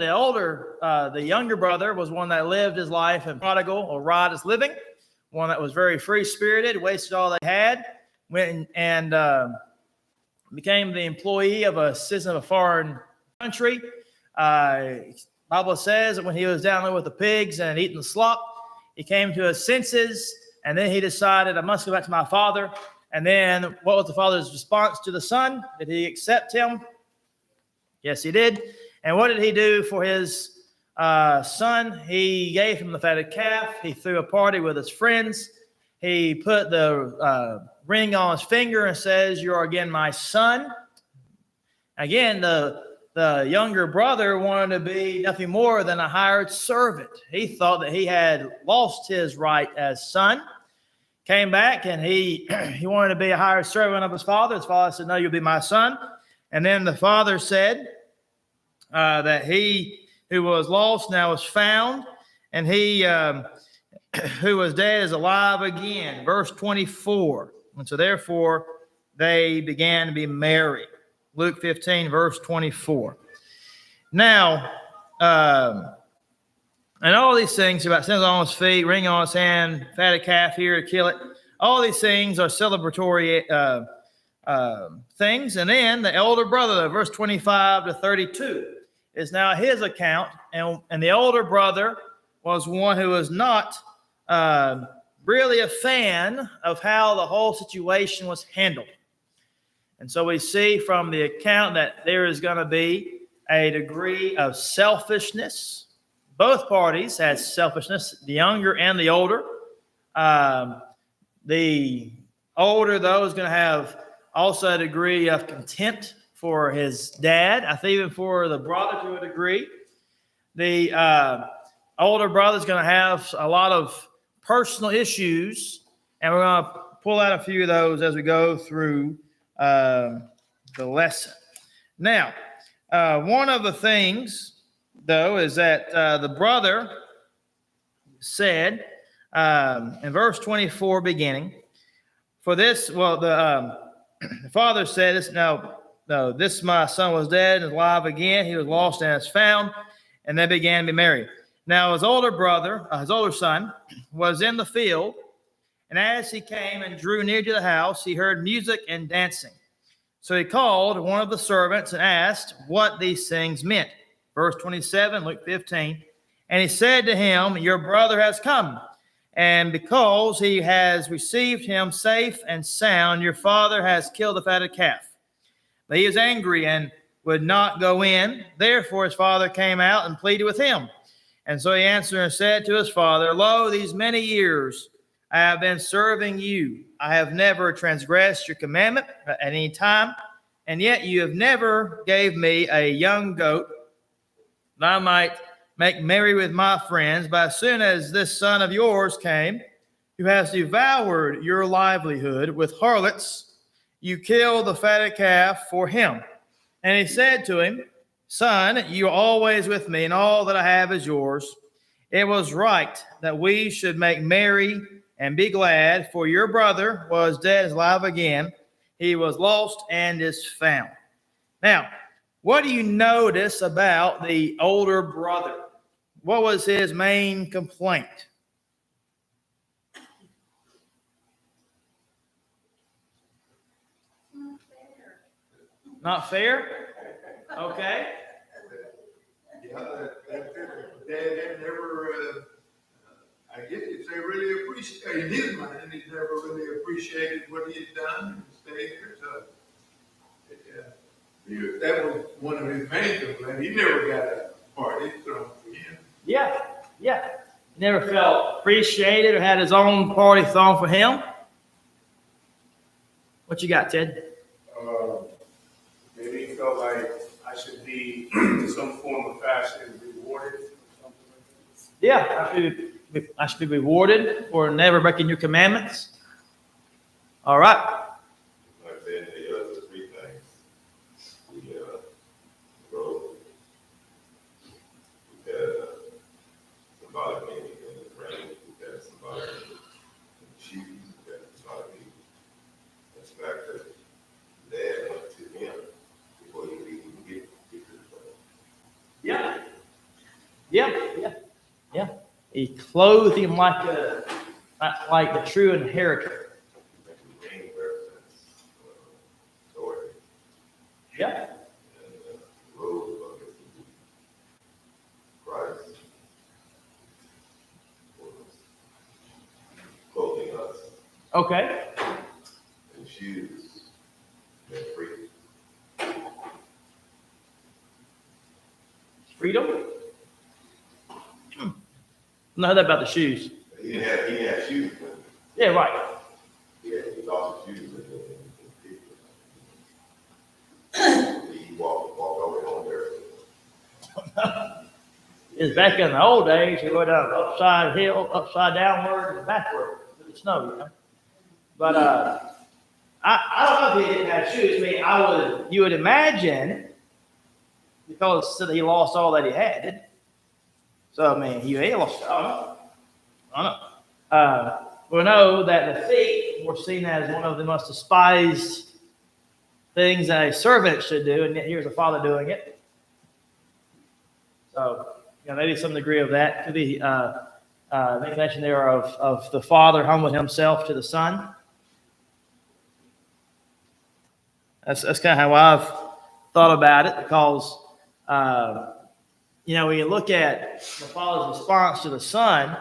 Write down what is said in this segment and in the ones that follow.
The younger brother was one that lived his life in prodigal or riotous living, one that was very free spirited, wasted all they had, went and became the employee of a citizen of a foreign country. Bible says that when he was down there with the pigs and eating the slop, he came to his senses, and then he decided, I must go back to my father. And then what was the father's response to the son? Did he accept him? Yes, he did. And what did he do for his son? He gave him the fatted calf. He threw a party with his friends. He put the ring on his finger and says, "You are again my son." Again, the younger brother wanted to be nothing more than a hired servant. He thought that he had lost his right as son. Came back and he wanted to be a hired servant of his father. His father said, "No, you'll be my son." And then the father said that he who was lost now was found, and he who was dead is alive again. Verse 24. And so therefore they began to be married. Luke 15, verse 24. Now, and all these things about sandals on his feet, ring on his hand, fatted calf here to kill it. All these things are celebratory things. And then the elder brother, verse 25 to 32, is now his account. And the older brother was one who was not really a fan of how the whole situation was handled. And so we see from the account that there is going to be a degree of selfishness. Both parties had selfishness, the younger and the older. The older, though, is going to have also a degree of contempt for his dad, I think even for the brother to a degree. The older brother is going to have a lot of personal issues, and we're going to pull out a few of those as we go through the lesson. Now, one of the things, though, is that the brother said in verse 24 beginning, for this, well, the father said, this my son was dead and is alive again. He was lost and is found. And they began to be married. Now his older brother, his older son, was in the field. And as he came and drew near to the house, he heard music and dancing. So he called one of the servants and asked what these things meant. Verse 27, Luke 15. And he said to him, your brother has come. And because he has received him safe and sound, your father has killed the fatted calf. But he is angry and would not go in. Therefore his father came out and pleaded with him. And so he answered and said to his father, lo, these many years I have been serving you. I have never transgressed your commandment at any time, and yet you have never gave me a young goat that I might make merry with my friends. But as soon as this son of yours came, who has devoured your livelihood with harlots, you killed the fatted calf for him. And he said to him, son, you are always with me, and all that I have is yours. It was right that we should make merry and be glad, for your brother was dead, is alive again. He was lost and is found. Now, what do you notice about the older brother? What was his main complaint? Not fair? Okay. Yeah, Dad never, I guess you'd say really appreciated, in his mind, he never really appreciated what he had done and stayed here. So, that was one of his main complaints. He never got a party thrown for him. Yeah. Never felt appreciated or had his own party thrown for him. What you got, Ted? Maybe he felt like I should be in some form of fashion rewarded. Yeah, I should be rewarded for never breaking your commandments. All right. Like then the other three things. We wrote. We had symbolic meaning in the rain. We had symbolic meaning in the shoes. We had symbolic meaning in the fact that Dad went to him before he could even get to the place. Yeah. Yeah. He clothed him like the true inheritor. Like the ring represents authority. Yeah. And the robe of Christ was clothing us, Okay. and shoes meant freedom. Freedom. Know that about the shoes. He didn't have shoes, but Yeah, right. he lost his shoes. He walked over home there. It's back in the old days, you go down upside downward and backward with the snow, you know. But I don't know if he didn't have shoes. I mean, you would imagine, because he lost all that he had, didn't he? So I mean, he lost. I don't know. We know that the feet were seen as one of the most despised things that a servant should do, and yet here's a father doing it. So, maybe some degree of that could be mention there of the father humbling himself to the son. That's kind of how I've thought about it, because when you look at the father's response to the son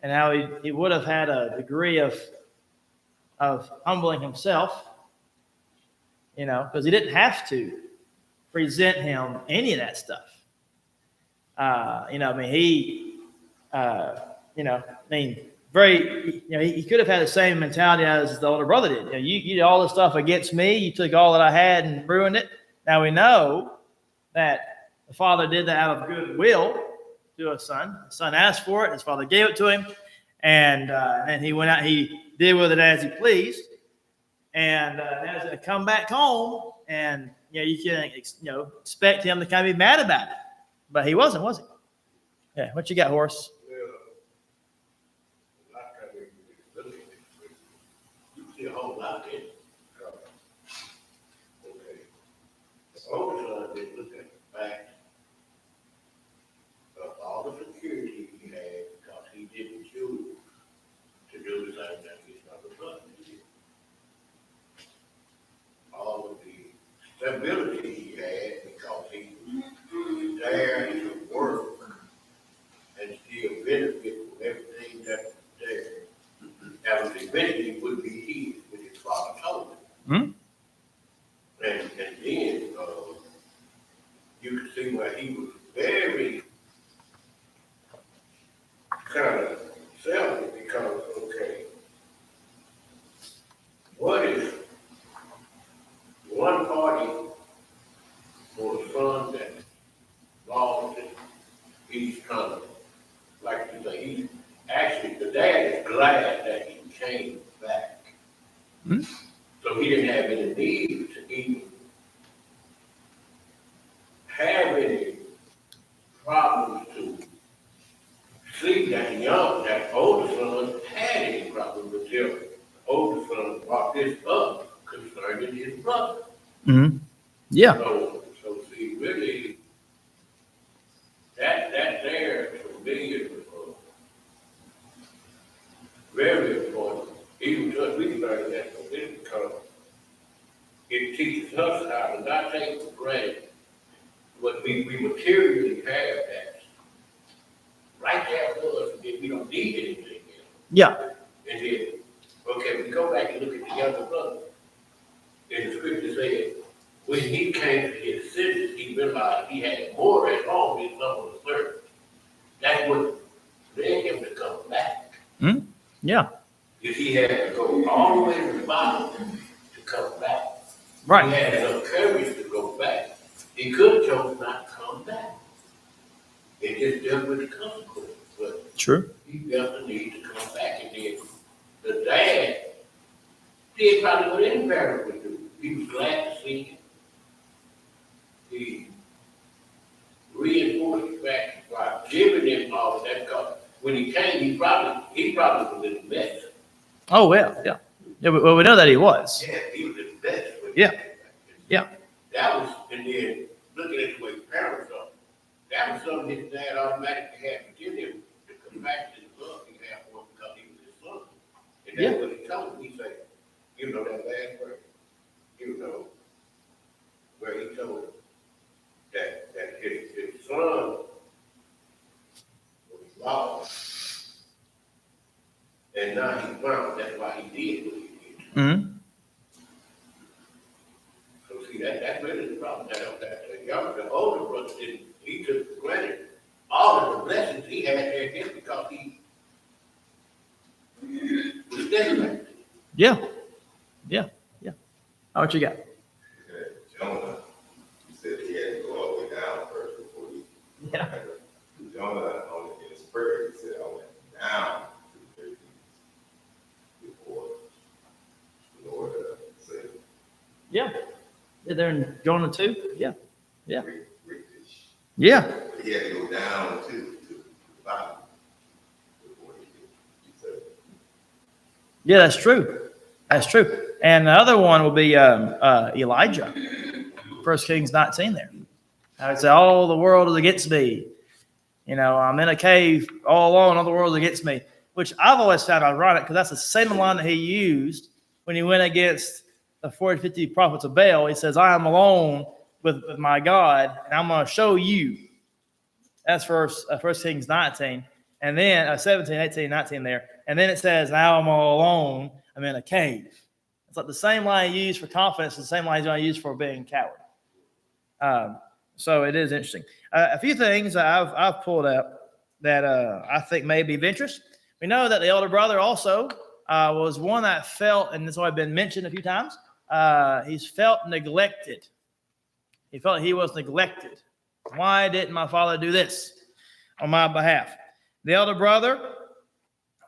and how he would have had a degree of humbling himself, because he didn't have to present him any of that stuff. He could have had the same mentality as the older brother did. You did all this stuff against me. You took all that I had and ruined it. Now we know that the father did that out of goodwill to his son. The son asked for it. His father gave it to him, and he went out. He did with it as he pleased. And as he come back home, and you can expect him to kind of be mad about it, but he wasn't, was he? Yeah. What you got, Horace? You see a whole lot in it. Okay. The older son didn't look at the fact of all the security he had because he didn't choose to do the same thing his other brother did. All of the stability he had because he was there to work and still benefit from everything that was there. That was eventually would be his, which his father told him. And then you could see where he was very kind of selfish because, okay, what is one party for a son that lost it? He's kind of, like you say, he's actually, the dad is glad that he came back. So he didn't have any need to even have any problems to see that older son had any problem until the older son brought this up concerning his brother. Yeah. So see, really, that there for me is very important. Even to us, we learn that from this because it teaches us how to not take for granted what we materially have that's right there for us, and then we don't need anything else. Yeah. And then, okay, we go back and look at the younger brother. And the scripture said, when he came to his senses, he realized he had more at home than some of the servants. That's what led him to come back. Yeah. If he had to go all the way to the bottom to come back. Right. He had enough courage to go back. He could have chosen not to come back. It just dealt with the consequences. But True. he felt the need to come back. And then the dad did probably what any parent would do. He was glad to see him. He reinforced the fact by giving him all of that because when he came, he probably was in the mess. Oh, well, yeah. Yeah, well, we know that he was. Yeah, he was in the mess. Yeah. Yeah. That was, and then looking at the way parents are, That was something his dad automatically had to give him to come back to the love he had for him because he was his son. And that's what he told him. He said, you know that last verse? You know, where he told him that his son was lost. And now he found, that's why he did what he did. Mm-hmm. So see, that's really the problem. The older brother didn't, he took for granted all of the blessings he had there just because he was dedicated. Yeah. What you got? Jonah, he said he had to go all the way down first before he. Yeah. Jonah, in his prayer, he said, I went down to the great deep before the Lord saved me. Yeah. They're in Jonah 2. Yeah. Great fish. Yeah. But he had to go down to the bottom before he said, Yeah, that's true. That's true. And the other one will be Elijah. 1 Kings 19 there. I would say, all the world is against me. You know, I'm in a cave all alone, all the world is against me. Which I've always found ironic because that's the same line that he used when he went against the 40, 50 prophets of Baal. He says, I am alone with my God, and I'm going to show you. That's 1 Kings 19. And then 17, 18, 19 there. And then it says, now I'm all alone. I'm in a cave. It's like the same line you use for confidence, the same line I use for being coward. So it is interesting. A few things I've pulled up that I think may be of interest. We know that the elder brother also was one that felt, and this has already been mentioned a few times, he's felt neglected. He felt he was neglected. Why didn't my father do this on my behalf? The elder brother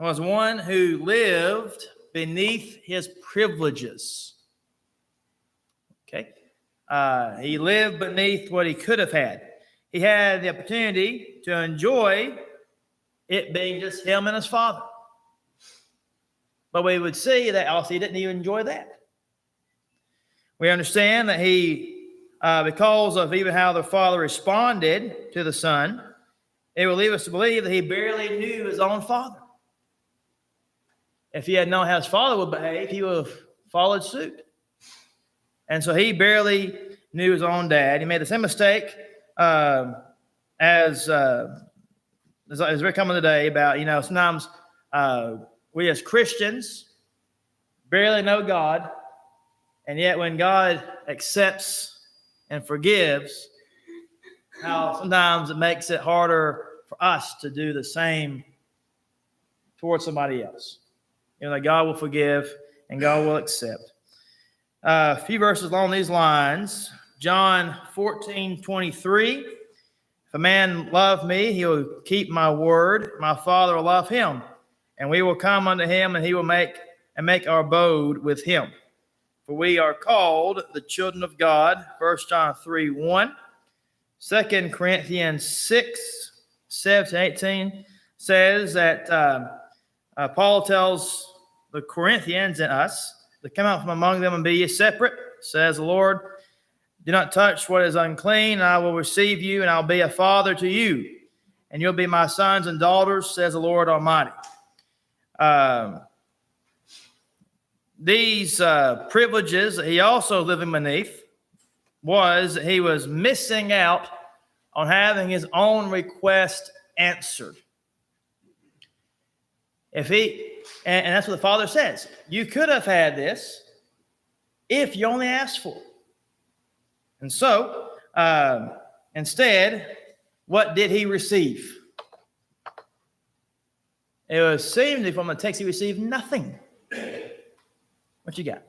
was one who lived beneath his privileges. Okay. He lived beneath what he could have had. He had the opportunity to enjoy it being just him and his father. But we would see that also he didn't even enjoy that. We understand that he, because of even how the father responded to the son, it will lead us to believe that he barely knew his own father. If he had known how his father would behave, he would have followed suit. And so he barely knew his own dad. He made the same mistake as very common today about, sometimes we as Christians barely know God. And yet when God accepts and forgives, how sometimes it makes it harder for us to do the same towards somebody else. That God will forgive and God will accept. A few verses along these lines. John 14:23. If a man love me, he will keep my word. My Father will love him, and we will come unto him, and he will make our abode with him. For we are called the children of God. 1 John 3:1. 2 Corinthians 6:17-18 says that Paul tells the Corinthians and us to come out from among them and be ye separate, says the Lord. Do not touch what is unclean, and I will receive you, and I'll be a father to you, and you'll be my sons and daughters, says the Lord Almighty. These privileges that he also living beneath he was missing out on having his own request answered. And that's what the Father says. You could have had this if you only asked for it. And so, instead, what did he receive? It seemed from the text he received nothing. What you got?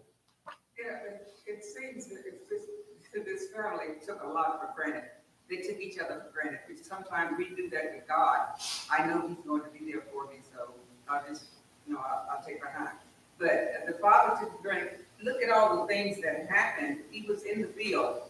Yeah, it seems that this family took a lot for granted. They took each other for granted. Because sometimes we do that with God. I know he's going to be there for me, so I'll just, I'll take my time. But the father took for granted. Look at all the things that happened. He was in the field.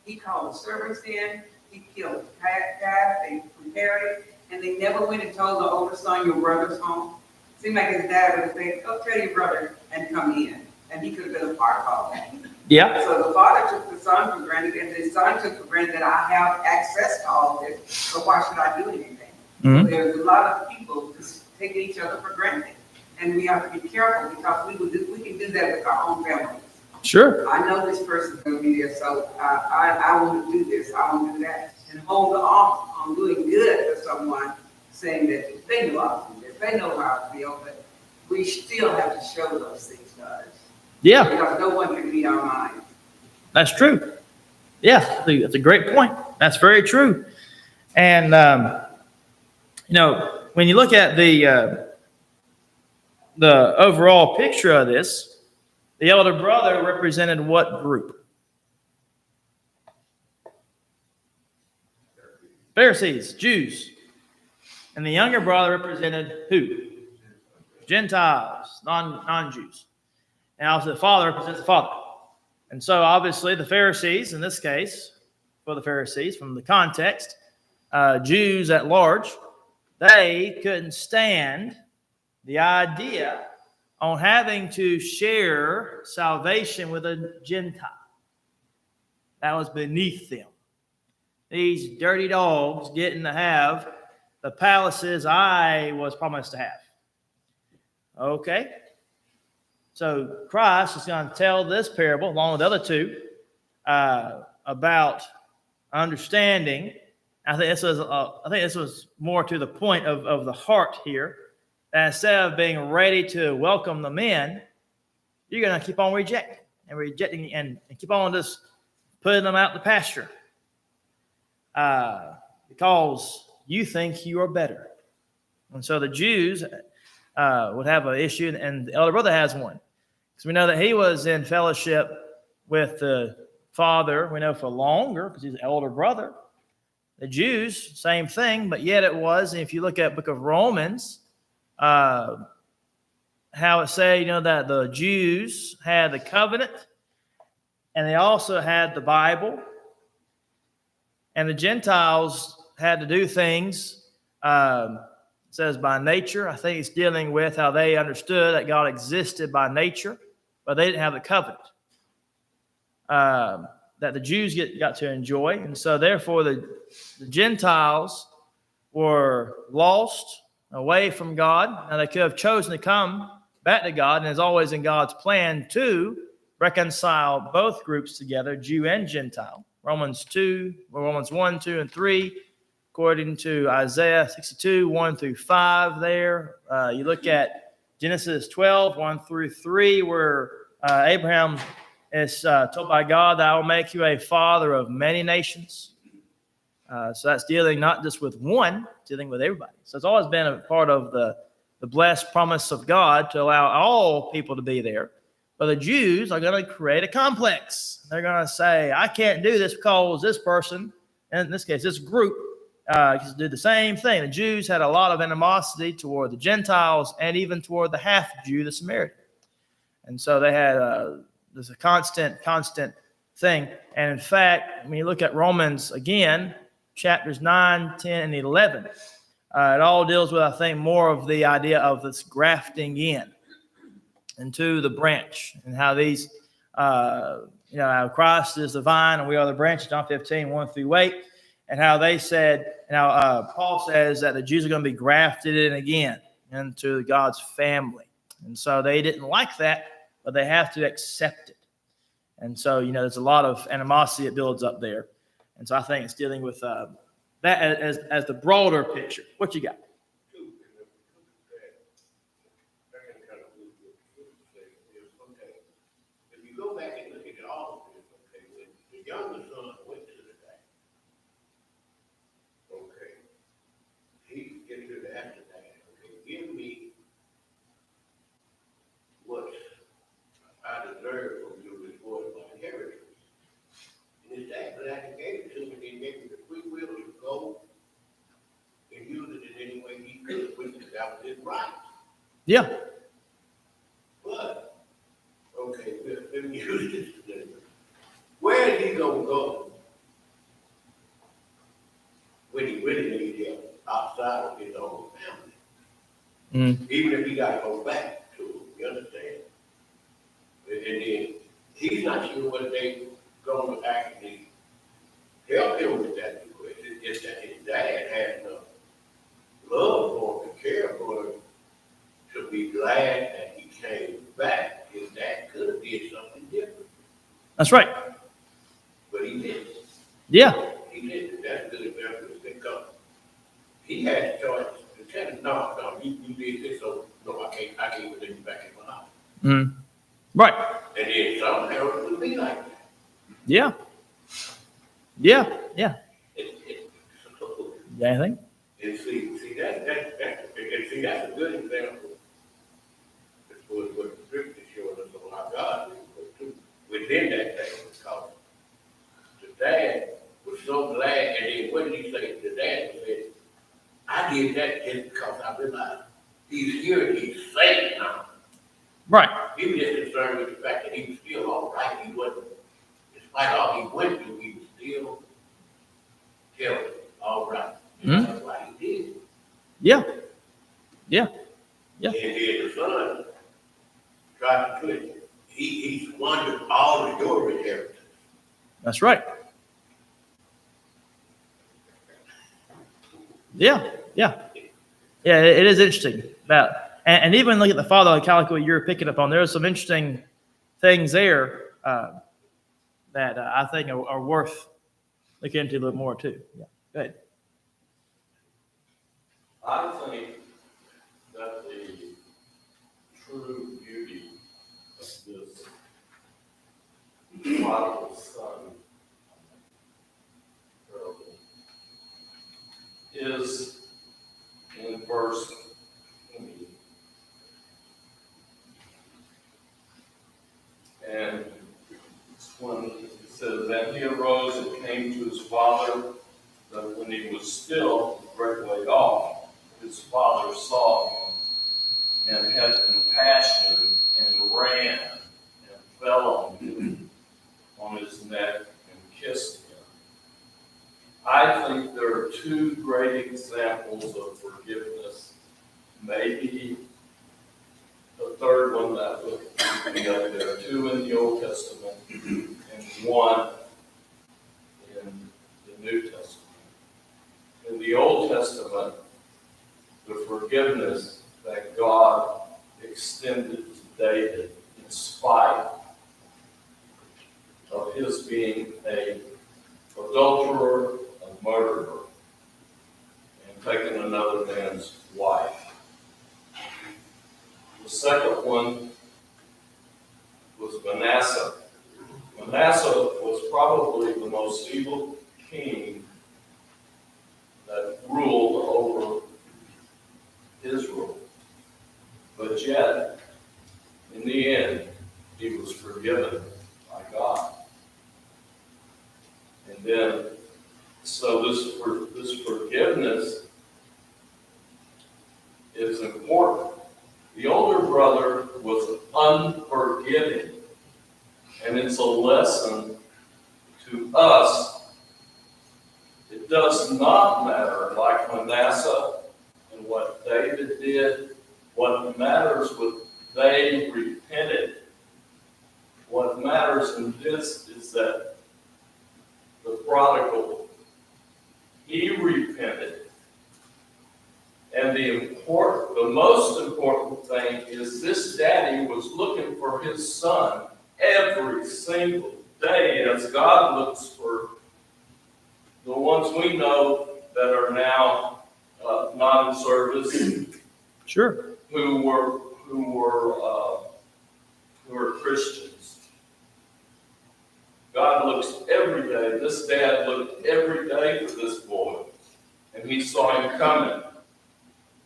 He called the servants in. He killed calf. They prepared it. And they never went and told the older son, your brother's home. Seemed like his dad would have said, go tell your brother and come in. And he could have been a part of all that. Yeah. So the father took the son for granted, and the son took for granted that I have access to all this, so why should I do anything? Mhm. So there's a lot of people just taking each other for granted, and we have to be careful because we can do that with our own families. Sure. I know this person's gonna be there, so I want to do this, I want to do that, and hold off on doing good for someone, saying that they know I do this, they know how I feel, but we still have to show those things to others. Yeah, Because no one can read our minds. that's true. Yeah, that's a great point. That's very true. And, when you look at the overall picture of this, the elder brother represented what group? Pharisees, Jews. And the younger brother represented who? Gentiles, non-Jews. And also the father represents the father. And so obviously the Pharisees, in this case, for the Pharisees, from the context, Jews at large, they couldn't stand the idea on having to share salvation with a Gentile. That was beneath them. These dirty dogs getting to have the palaces I was promised to have. Okay. So Christ is going to tell this parable, along with the other two, about understanding. I think this was more to the point of the heart here. That instead of being ready to welcome them in, you're going to keep on rejecting and keep on just putting them out the pasture because you think you are better. And so the Jews would have an issue, and the elder brother has one. Because we know that he was in fellowship with the father, we know, for longer, because he's an elder brother. The Jews, same thing, but yet it was, if you look at the book of Romans, how it said, that the Jews had the covenant, and they also had the Bible, and the Gentiles had to do things, it says by nature. I think it's dealing with how they understood that God existed by nature, but they didn't have the covenant that the Jews got to enjoy. And so therefore the Gentiles were lost away from God. Now they could have chosen to come back to God, and it's always in God's plan to reconcile both groups together, Jew and Gentile. Romans 1, 2, and 3, according to Isaiah 62, 1 through 5 there. You look at Genesis 12, 1 through 3, where Abraham is told by God that I will make you a father of many nations. So that's dealing not just with one, dealing with everybody. So it's always been a part of the blessed promise of God to allow all people to be there. But the Jews are going to create a complex. They're going to say, I can't do this because this person, and in this case, this group, did the same thing. The Jews had a lot of animosity toward the Gentiles and even toward the half-Jew, the Samaritan. And so they had there's a constant thing. And in fact, when you look at Romans again, chapters 9, 10, and 11, it all deals with, I think, more of the idea of this grafting into the branch, and how these, how Christ is the vine and we are the branches, John 15, 1 through 8, and how they said, Paul says that the Jews are going to be grafted in again into God's family. And so they didn't like that, but they have to accept it. And so, there's a lot of animosity that builds up there. And so I think it's dealing with that as the broader picture. What you got? If you go back and look at all of this, okay, when the younger son went to the dad, okay, he get to the after dad, okay, give me what I deserve from you before my inheritance. And his dad, but I gave it to him, and he gave him the free will to go and use it in any way he could, which that was his right. Yeah. But, okay, let me use this today. Where is he gonna go when he really needs help outside of his own family? Even if he gotta go back to him, you understand? And then he's not sure whether they gonna actually help him with that request. It's that his dad had enough love for him and care for him to be glad that he came back. His dad could have did something different, That's right. but he didn't. Yeah. He didn't. That's good example because he had a choice to tell him, no, you did this, so no, I can't bring you back in my house. Mhm. Right. And then something else would be like that. Yeah. Yeah. Yeah. So, Anything? and see that's a good example. That's what the scripture showed us on how God is too within that thing, because the dad was so glad, and then what did he say? The dad said, I did that just because I realized he's here and he's safe now. Right. He was just concerned with the fact that he was still all right. He wasn't, despite all he went through, he was still healthy, all right. Mhm. That's why he did. Yeah. Yeah. Yeah. And then the son tried to put it. He squandered all of your inheritance. That's right. Yeah. Yeah. Yeah. It is interesting that, and even look at the father, like Calico, you're picking up on. There are some interesting things there that I think are worth looking into a little more too. Yeah. Go ahead. I think that the true beauty of this prodigal son parable is in verse 20. And it's when it says, and he arose and came to his father, that when he was still a great way off, his father saw him and had compassion and ran and fell on him, on his neck and kissed him. I think there are two great examples of forgiveness, maybe the third one that would be up there, two in the Old Testament and one in the New Testament. In the Old Testament, the forgiveness that God extended to David in spite of his being an adulterer, a murderer, and taking another man's wife. The second one was Manasseh. Manasseh was probably the most evil king that ruled over Israel. But yet, in the end, he was forgiven by God. And then, so this forgiveness is important. The older brother was unforgiving, and it's a lesson to us. It does not matter, like Manasseh and what David did. What matters was they repented. What matters in this is that the prodigal, he repented. And the most important thing is this daddy was looking for his son every single day, as God looks for the ones we know that are now not in service, Sure. who were Christians. God looks every day. This dad looked every day for this boy, and he saw him coming,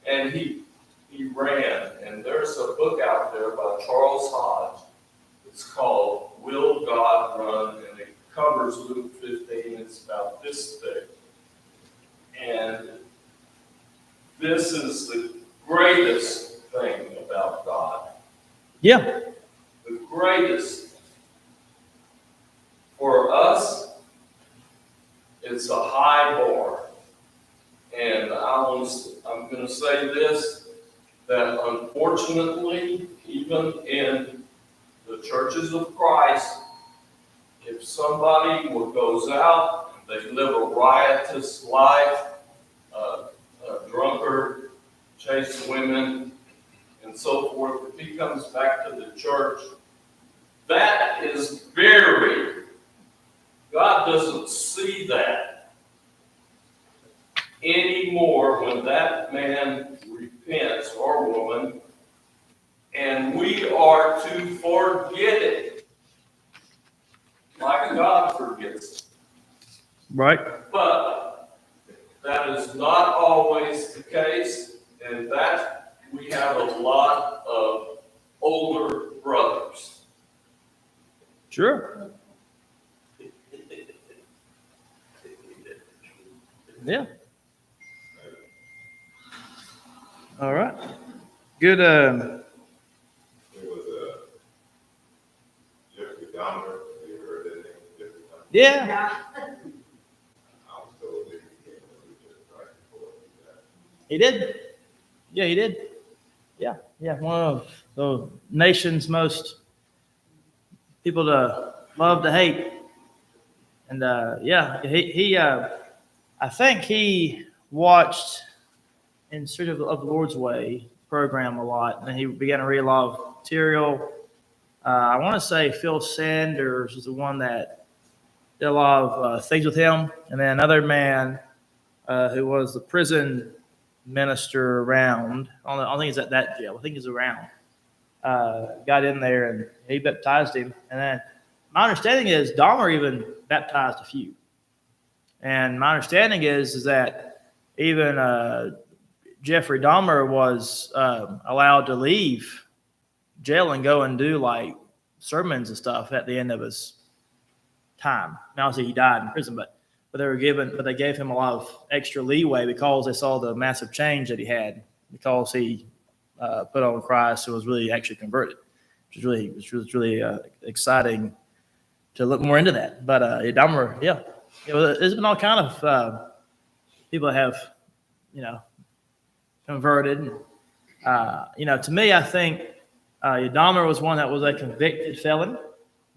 and he ran. And there's a book out there by Charles Hodge. It's called "Will God Run?" and it covers Luke 15. It's about this thick, and this is the greatest thing about God. Yeah. The greatest. For us, it's a high bar. And I'm going to say this, that unfortunately, even in the churches of Christ, if somebody goes out, and they live a riotous life, a drunkard, chase women, and so forth, if he comes back to the church, that is buried. God doesn't see that anymore when that man repents or woman, and we are to forget it like God forgets it. Right. But that is not always the case, and that we have a lot of older brothers. Sure. Yeah. All right. Good. There was a Jeffrey Dahmer, have you heard that name? Jeffrey Dahmer? Yeah. Yeah. I was told that he came to Richard right before he died. He did. Yeah, he did. Yeah. Yeah. One of the nation's most people to love to hate. And yeah, he I think he watched In Search of the Lord's Way program a lot, and he began to read a lot of material. I want to say Phil Sanders was the one that did a lot of things with him, and then another man who was the prison minister around. I don't think he's at that jail. I think he's around. Got in there and he baptized him, and then my understanding is Dahmer even baptized a few. And my understanding is that even Jeffrey Dahmer was allowed to leave jail and go and do like sermons and stuff at the end of his time. Now, obviously, he died in prison, but they gave him a lot of extra leeway because they saw the massive change that he had because he put on Christ and was really actually converted, which was really exciting to look more into that. But Dahmer, yeah. There's been all kind of people that have, converted. To me, I think Dahmer was one that was a convicted felon,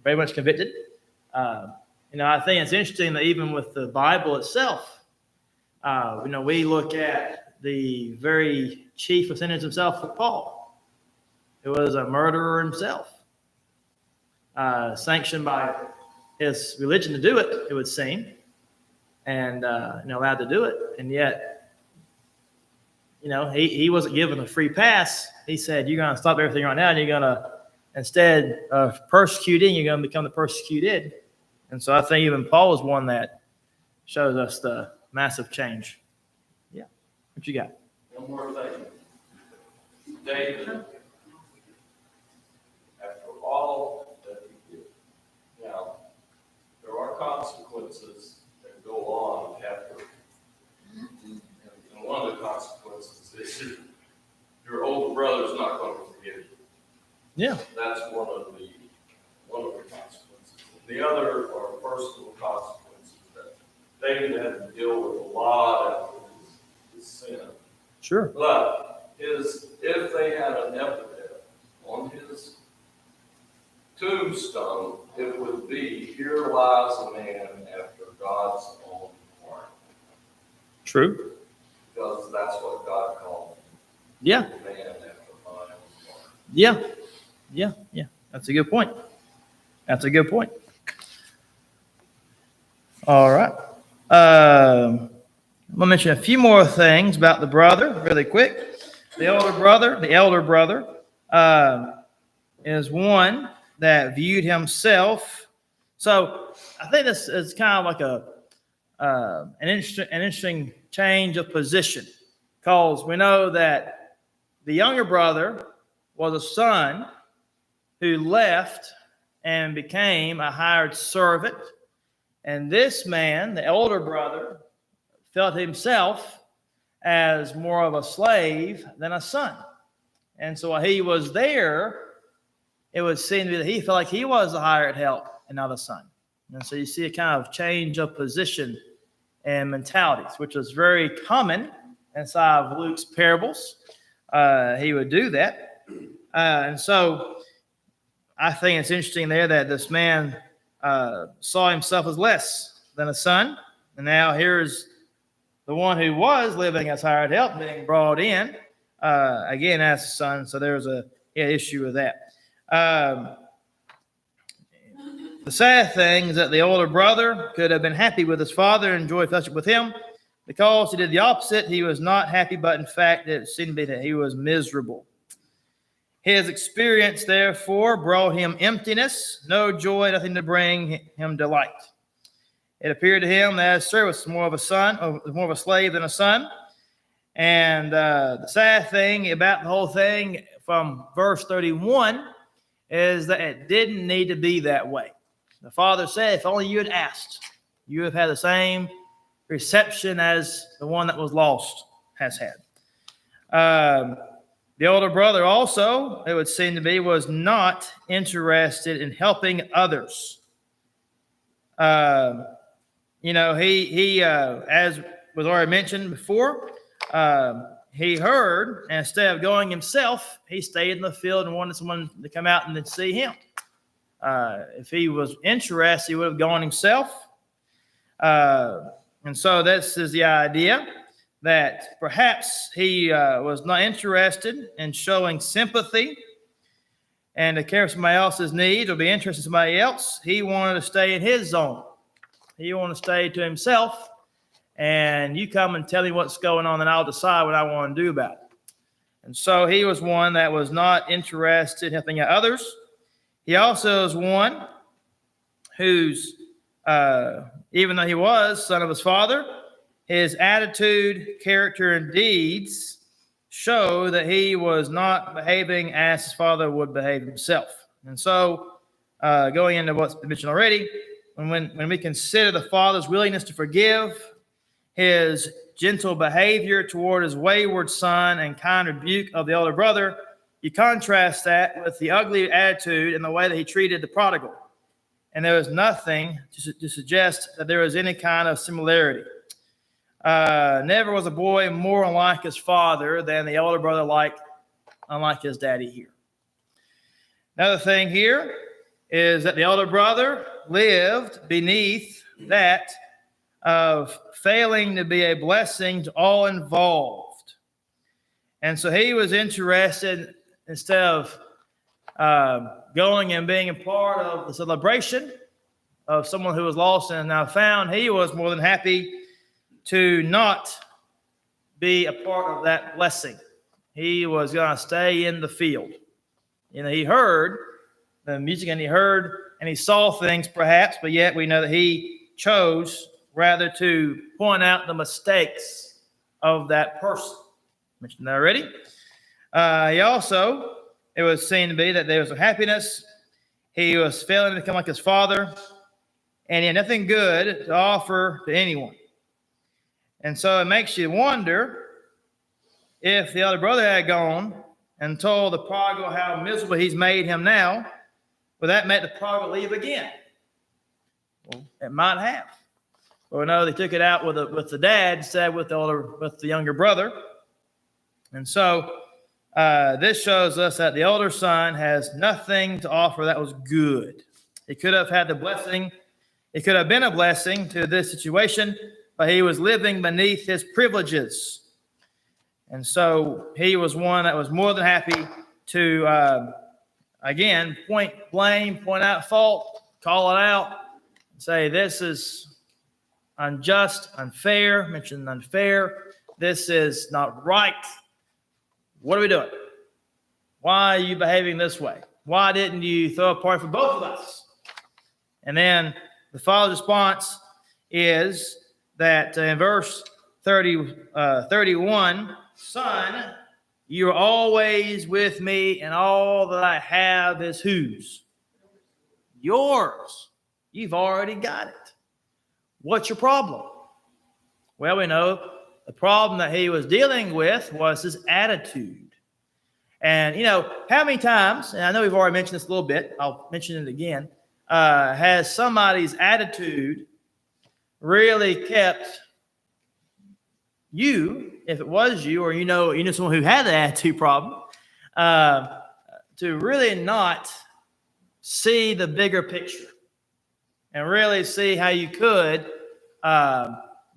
very much convicted. I think it's interesting that even with the Bible itself, we look at the very chief of sinners himself, Paul, who was a murderer himself, sanctioned by his religion to do it, it would seem, and allowed to do it, and yet, he wasn't given a free pass. He said, "You're going to stop everything right now, and you're going to, instead of persecuting, you're going to become the persecuted." And so I think even Paul was one that shows us the massive change. Yeah, what you got? One more thing. David, after all that he did, now, there are consequences that go on after. And one of the consequences is your older brother's not going to forgive you. Yeah. That's one of the consequences. The other are personal consequences that David had to deal with a lot of his sin. Sure. But if they had an epitaph on his tombstone, it would be, "Here lies a man after God's own heart." True. Because that's what God called him. Yeah. Man after my own heart. Yeah. Yeah. Yeah. That's a good point. All right. I'm going to mention a few more things about the brother really quick. The elder brother is one that viewed himself. So I think this is kind of like an interesting change of position, because we know that the younger brother was a son who left and became a hired servant. And this man, the elder brother, felt himself as more of a slave than a son. And so while he was there, it would seem to be that he felt like he was the hired help and not a son. And so you see a kind of change of position and mentalities, which was very common inside of Luke's parables. He would do that. And so I think it's interesting there that this man saw himself as less than a son. And now here's the one who was living as hired help being brought in, again, as a son. So there's an issue with that. The sad thing is that the older brother could have been happy with his father and enjoyed fellowship with him. Because he did the opposite, he was not happy, but in fact, it seemed to be that he was miserable. His experience, therefore, brought him emptiness, no joy, nothing to bring him delight. It appeared to him that his service was more of a slave than a son. And the sad thing about the whole thing from verse 31 is that it didn't need to be that way. The father said, if only you had asked, you would have had the same reception as the one that was lost has had. The older brother also, it would seem to be, was not interested in helping others. He as was already mentioned before, he heard, and instead of going himself, he stayed in the field and wanted someone to come out and then see him. If he was interested, he would have gone himself. And so this is the idea that perhaps he was not interested in showing sympathy and to care for somebody else's needs or be interested in somebody else. He wanted to stay in his zone. He wanted to stay to himself, and you come and tell me what's going on, and I'll decide what I want to do about it. And so he was one that was not interested in helping out others. He also is one who's even though he was son of his father, his attitude, character, and deeds show that he was not behaving as his father would behave himself. And so, going into what's been mentioned already, when we consider the father's willingness to forgive, his gentle behavior toward his wayward son, and kind rebuke of the older brother, you contrast that with the ugly attitude and the way that he treated the prodigal. And there was nothing to suggest that there was any kind of similarity. Never was a boy more unlike his father than the older brother, unlike his daddy here. Another thing here is that the older brother lived beneath that of failing to be a blessing to all involved. And so he was interested, instead of going and being a part of the celebration of someone who was lost and now found, he was more than happy to not be a part of that blessing. He was going to stay in the field. He heard the music and he saw things perhaps, but yet we know that he chose rather to point out the mistakes of that person. Mentioned that already. He also, it was seen to be that there was a happiness. He was failing to become like his father, and he had nothing good to offer to anyone. And so it makes you wonder if the other brother had gone and told the prodigal how miserable he's made him now, would that make the prodigal leave again? Well, it might have. But we know they took it out with the dad instead with the younger brother. And so this shows us that the older son has nothing to offer that was good. He could have had the blessing. It could have been a blessing to this situation, but he was living beneath his privileges. And so he was one that was more than happy to, again, point blame, point out fault, call it out, say this is unjust, unfair, mention unfair. This is not right. What are we doing? Why are you behaving this way? Why didn't you throw a party for both of us? And then the father's response is that in verse 31, son, you're always with me, and all that I have is whose? Yours. You've already got it. What's your problem? Well, we know the problem that he was dealing with was his attitude. And, how many times, and I know we've already mentioned this a little bit, I'll mention it again, has somebody's attitude really kept you, if it was you, or you know someone who had an attitude problem, to really not see the bigger picture. and really see how you could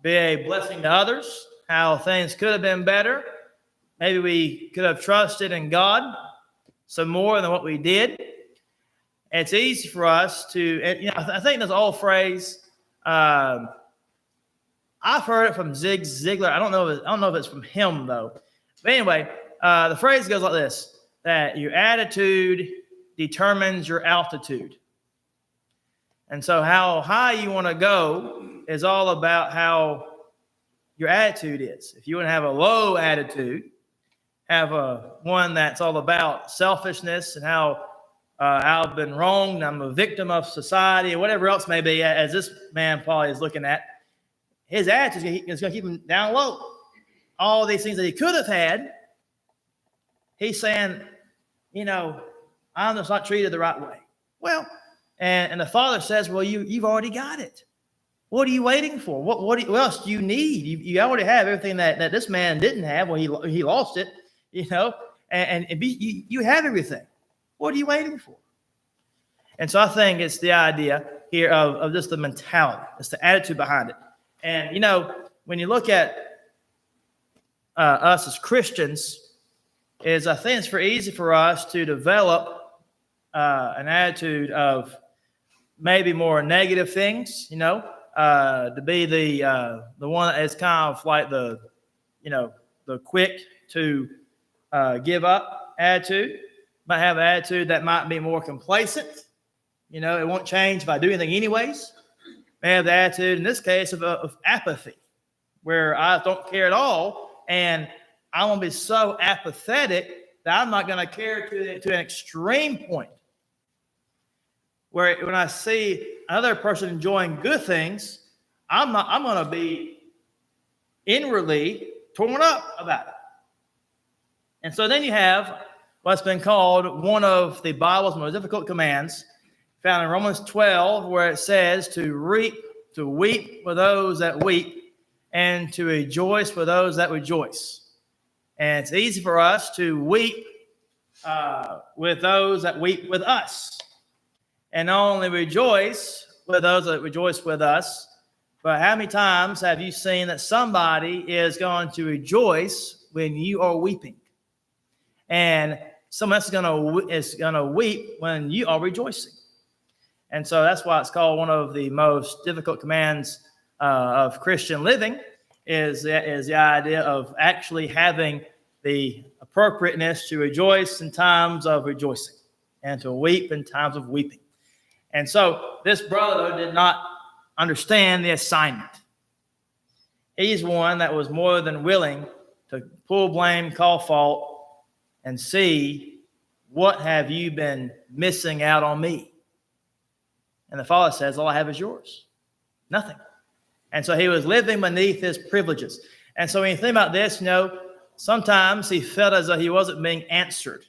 be a blessing to others, how things could have been better. Maybe we could have trusted in God some more than what we did. It's easy for us to, I think this old phrase, I've heard it from Zig Ziglar. I don't know if it's from him though. But anyway, the phrase goes like this: that your attitude determines your altitude. And so how high you want to go is all about how your attitude is. If you want to have a low attitude, have one that's all about selfishness and how I've been wronged, I'm a victim of society, or whatever else may be, as this man probably is looking at, his attitude is going to keep him down low. All these things that he could have had, he's saying, I'm just not treated the right way. Well, and the Father says, well, you've already got it. What are you waiting for? What else do you need? You already have everything that this man didn't have. Well, he lost it, and you have everything. What are you waiting for? And so I think it's the idea here of just the mentality. It's the attitude behind it. And, when you look at us as Christians, I think it's very easy for us to develop an attitude of maybe more negative things, to be the one that is kind of like the quick to give up attitude. Might have an attitude that might be more complacent. It won't change if I do anything anyways. May have the attitude, in this case, of apathy, where I don't care at all, and I'm going to be so apathetic that I'm not going to care to an extreme point, where when I see another person enjoying good things, I'm going to be inwardly torn up about it. And so then you have what's been called one of the Bible's most difficult commands, found in Romans 12, where it says to weep with those that weep, and to rejoice with those that rejoice. And it's easy for us to weep with those that weep with us, and not only rejoice with those that rejoice with us, but how many times have you seen that somebody is going to rejoice when you are weeping, and someone else is going to weep when you are rejoicing? And so that's why it's called one of the most difficult commands of Christian living, is the idea of actually having the appropriateness to rejoice in times of rejoicing and to weep in times of weeping. And so this brother did not understand the assignment. He's one that was more than willing to pull blame, call fault, and see, what have you been missing out on me? And the Father says, all I have is yours. Nothing. And so he was living beneath his privileges. And so when you think about this, sometimes he felt as though he wasn't being answered.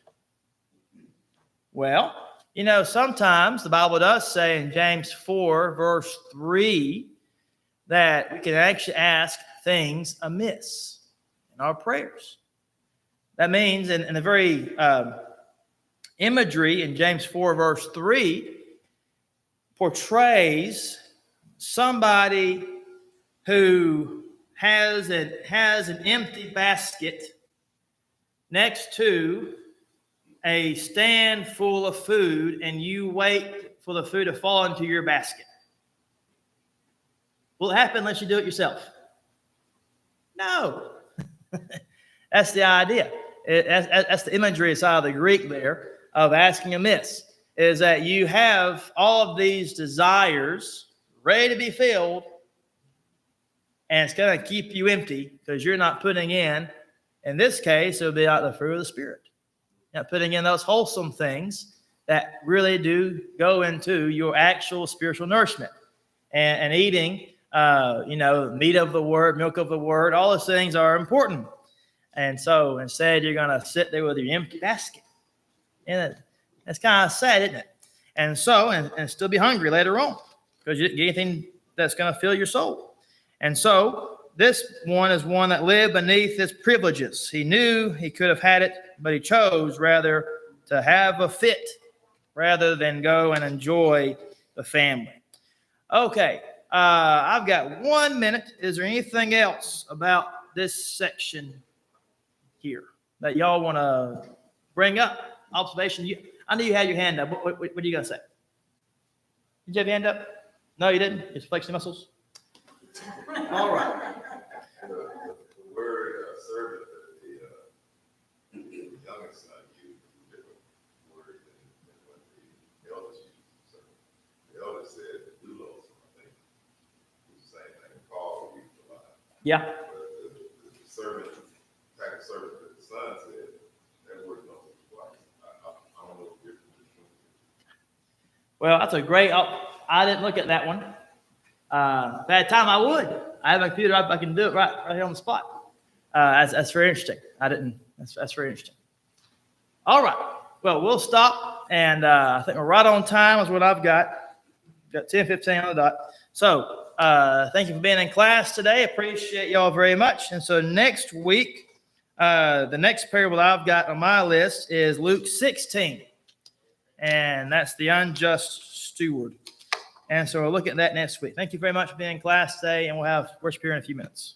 Well, sometimes the Bible does say in James 4, verse 3, that we can actually ask things amiss in our prayers. That means in the very imagery in James 4, verse 3, portrays somebody who has an empty basket next to a stand full of food, and you wait for the food to fall into your basket. Will it happen unless you do it yourself? No. That's the idea. That's the imagery side of the Greek there of asking amiss, is that you have all of these desires ready to be filled, and it's going to keep you empty because you're not putting in this case, it would be like the fruit of the Spirit. Putting in those wholesome things that really do go into your actual spiritual nourishment, and eating, meat of the word, milk of the word, all those things are important. And so instead, you're going to sit there with your empty basket. And that's kind of sad, isn't it? And so, and still be hungry later on because you didn't get anything that's going to fill your soul. And so this one is one that lived beneath his privileges. He knew he could have had it, but he chose rather to have a fit rather than go and enjoy the family. Okay, I've got 1 minute. Is there anything else about this section here that y'all want to bring up? Observation? I knew you had your hand up. What are you going to say? Did you have your hand up? No, you didn't? Just flexing muscles? All right. The word servant, the youngest son used a different word than what the eldest used. So the eldest said doulos, I think, was the same thing. Paul used a lot. Yeah. But the servant, type of servant that the son said, that word don't look twice. I don't know the difference between. Well, that's a great. I didn't look at that one. If I had time, I would. I have a computer. I can do it right here on the spot. That's very interesting. I didn't. That's very interesting. All right. Well, we'll stop, and I think we're right on time. Is what I've got. Got 10:15 on the dot. So thank you for being in class today. Appreciate y'all very much. And so next week, the next parable I've got on my list is Luke 16. And that's the unjust steward. And so we'll look at that next week. Thank you very much for being in class today, and we'll have worship here in a few minutes.